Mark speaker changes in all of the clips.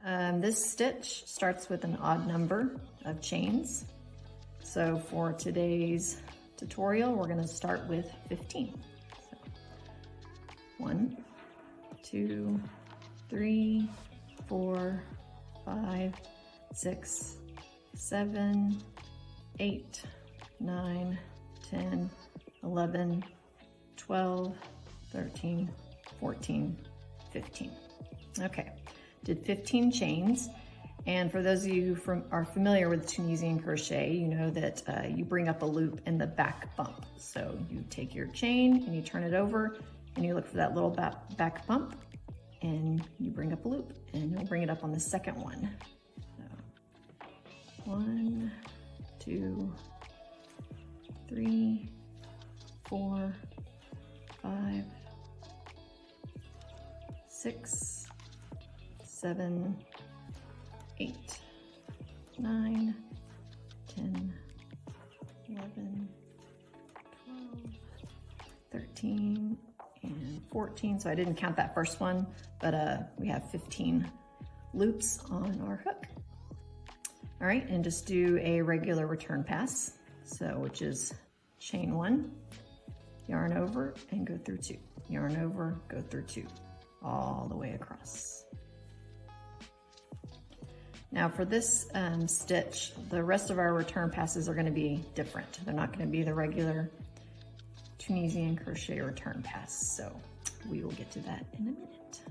Speaker 1: This stitch starts with an odd number of chains. So for today's tutorial, we're going to start with 15. So 1, 2, 3, 4, 5, 6, 7, 8, 9, 10, 11, 12, 13, 14, 15. Okay, did 15 chains. And for those of you who are familiar with Tunisian crochet, you know that you bring up a loop in the back bump. So you take your chain and you turn it over and you look for that little back bump and you bring up a loop and you'll bring it up on the second one. So 1, 2, 3, 4, 5, 6, 7, 8, 9, 10, 11, 12, 13, and 14. So I didn't count that first one, but we have 15 loops on our hook. All right, and just do a regular return pass. So which is chain 1, yarn over and go through 2, yarn over, go through 2, all the way across. Now for this stitch, the rest of our return passes are going to be different. They're not going to be the regular Tunisian crochet return pass. So we will get to that in a minute.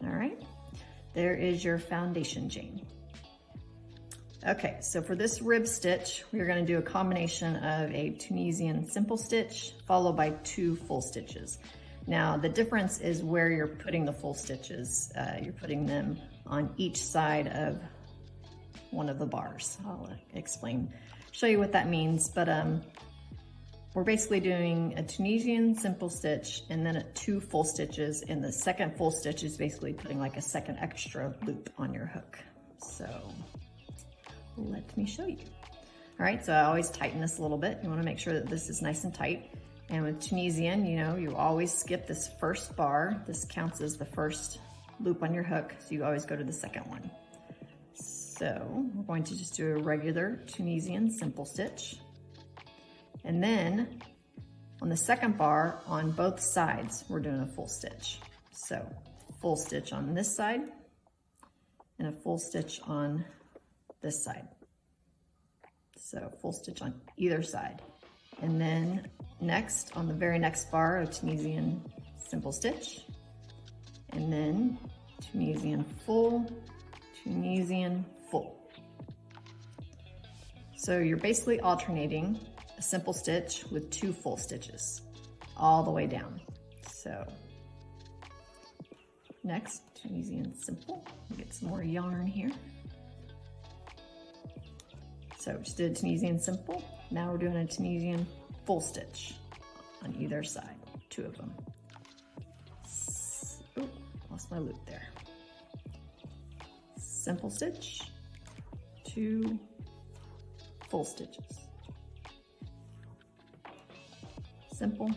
Speaker 1: All right, there is your foundation chain. Okay, so for this rib stitch, we're going to do a combination of a Tunisian simple stitch followed by 2 full stitches. Now the difference is where you're putting the full stitches. You're putting them on each side of one of the bars. I'll show you what that means, but we're basically doing a Tunisian simple stitch and then 2 full stitches, and the second full stitch is basically putting like a second extra loop on your hook. So let me show you. All right, so I always tighten this a little bit. You want to make sure that this is nice and tight. And with Tunisian, you know, you always skip this first bar. This counts as the first loop on your hook, so you always go to the second one. So we're going to just do a regular Tunisian simple stitch. And then on the second bar on both sides, we're doing a full stitch. So full stitch on this side and a full stitch on this side. So full stitch on either side. And then next, on the very next bar, a Tunisian simple stitch, and then Tunisian full, Tunisian full. So you're basically alternating a simple stitch with 2 full stitches all the way down. So next, Tunisian simple. Get some more yarn here. So just did a Tunisian simple. Now we're doing a Tunisian full stitch on either side, 2 of them. Oh, lost my loop there. Simple stitch, 2 full stitches. Simple,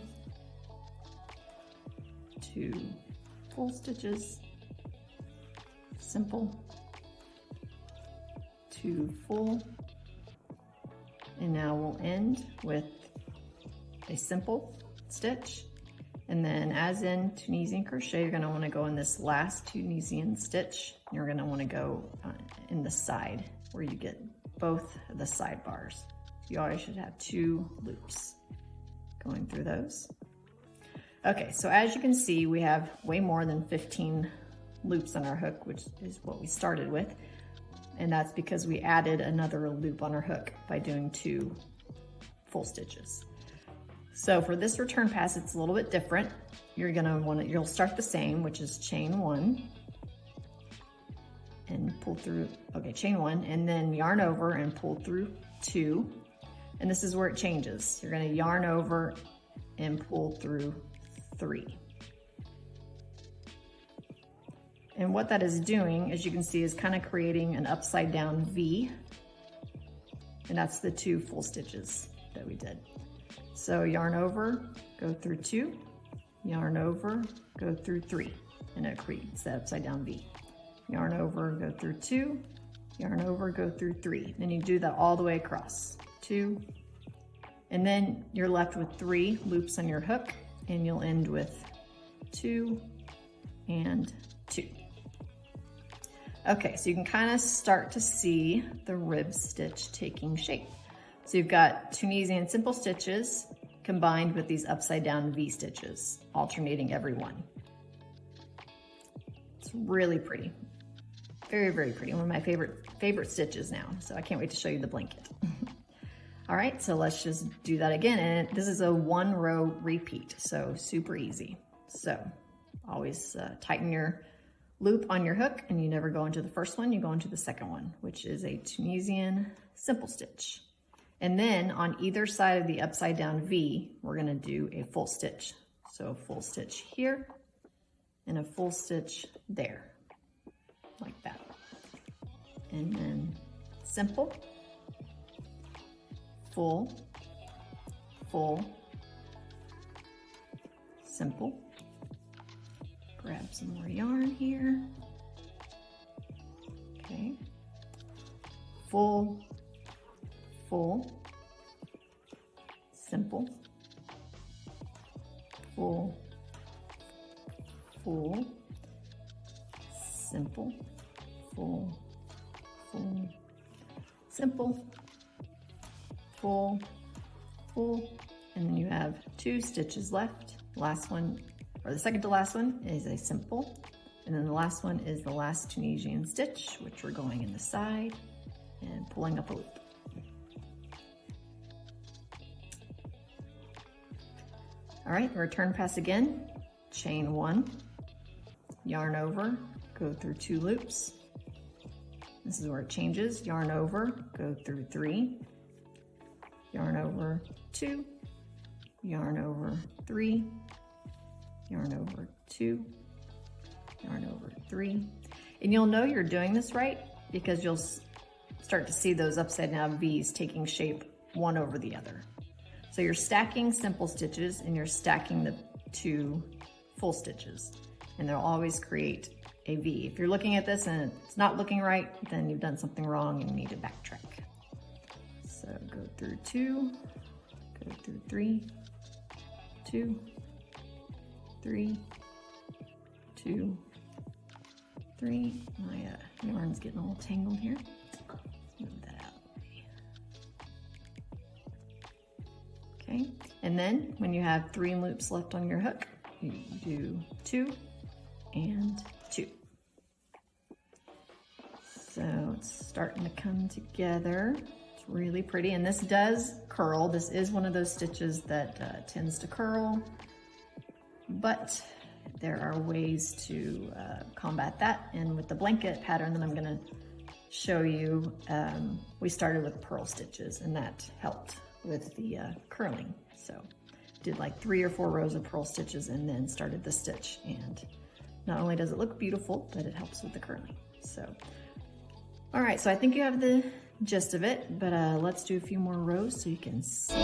Speaker 1: 2 full stitches. Simple, 2 full. And now we'll end with a simple stitch. And then as in Tunisian crochet, you're gonna wanna go in this last Tunisian stitch. You're gonna wanna go in the side where you get both of the side bars. You always should have 2 loops going through those. Okay, so as you can see, we have way more than 15 loops on our hook, which is what we started with. And that's because we added another loop on our hook by doing 2 full stitches. So for this return pass, it's a little bit different. You'll start the same, which is chain 1 and pull through, okay, chain 1, and then yarn over and pull through 2. And this is where it changes. You're gonna yarn over and pull through 3. And what that is doing, as you can see, is kind of creating an upside down V. And that's the 2 full stitches that we did. So yarn over, go through 2, yarn over, go through 3. and it creates that upside down V. Yarn over, go through 2, yarn over, go through 3. Then you do that all the way across. 2, and then you're left with 3 loops on your hook, and you'll end with 2 and 2. Okay, so you can kind of start to see the rib stitch taking shape. So you've got Tunisian simple stitches combined with these upside down V stitches, alternating every one. It's really pretty. Very, very pretty. One of my favorite stitches now. So I can't wait to show you the blanket. All right, so let's just do that again. And this is a 1-row repeat, so super easy. So always tighten your loop on your hook, and you never go into the first one, you go into the second one, which is a Tunisian simple stitch. And then on either side of the upside down V, we're gonna do a full stitch. So a full stitch here and a full stitch there, like that. And then simple, full, full, simple. Grab some more yarn here. Okay. Full, full, simple, full, full, simple, full, full, simple, full, full, and then you have 2 stitches left. Last one, or the second to last one, is a simple, and then the last one is the last Tunisian stitch, which we're going in the side and pulling up a loop. All right, return pass again, chain 1, yarn over, go through 2 loops. This is where it changes. Yarn over, go through 3, yarn over 2, yarn over 3, yarn over 2, yarn over 3. And you'll know you're doing this right because you'll start to see those upside down V's taking shape one over the other. So you're stacking simple stitches and you're stacking the 2 full stitches, and they'll always create a V. If you're looking at this and it's not looking right, then you've done something wrong and you need to backtrack. So go through 2, go through 3, 2, 3, 2, 3. My yarn's getting a little tangled here. Move that out. Okay, and then when you have 3 loops left on your hook, you do 2 and 2. So it's starting to come together. It's really pretty, and this does curl. This is one of those stitches that tends to curl, but there are ways to combat that. And with the blanket pattern that I'm gonna show you, we started with purl stitches, and that helped with the curling. So did like 3 or 4 rows of purl stitches and then started the stitch. And not only does it look beautiful, but it helps with the curling. So, all right, so I think you have the gist of it, but let's do a few more rows so you can see.